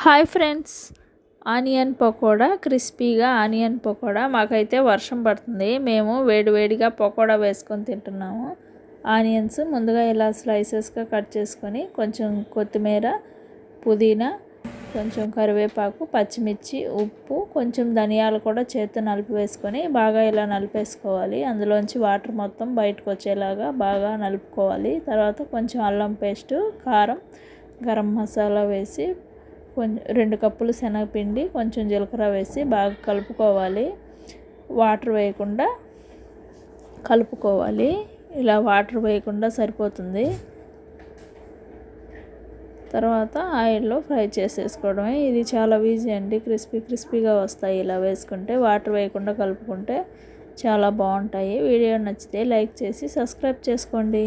Hi friends, onion pakoda, క్రిస్పీగా onion pakoda. మాకైతే వర్షం పడుతుంది, మేము వేడివేడిగా పకోడా వేసుకొని తింటున్నాము. ఆనియన్స్ ముందుగా ఇలా స్లైసెస్గా కట్ చేసుకొని కొంచెం కొత్తిమీర, పుదీనా, కొంచెం కరివేపాకు, పచ్చిమిర్చి, ఉప్పు, కొంచెం ధనియాలు కూడా చేత్తో నలిపి వేసుకొని బాగా ఇలా నలిపేసుకోవాలి. అందులోంచి వాటర్ మొత్తం బయటకు వచ్చేలాగా బాగా నలుపుకోవాలి. తర్వాత కొంచెం అల్లం పేస్టు, కారం, గరం మసాలా వేసి కొంచెం 2 కప్పులు శనగపిండి, కొంచెం జీలకర్ర వేసి బాగా కలుపుకోవాలి. వాటర్ వేయకుండా కలుపుకోవాలి. ఇలా వాటర్ వేయకుండా సరిపోతుంది. తర్వాత ఆయిల్లో ఫ్రై చేసేసుకోవడమే. ఇది చాలా ఈజీ అండి. క్రిస్పీగా వస్తాయి ఇలా వేసుకుంటే. వాటర్ వేయకుండా కలుపుకుంటే చాలా బాగుంటాయి. వీడియో నచ్చితే లైక్ చేసి సబ్స్క్రైబ్ చేసుకోండి.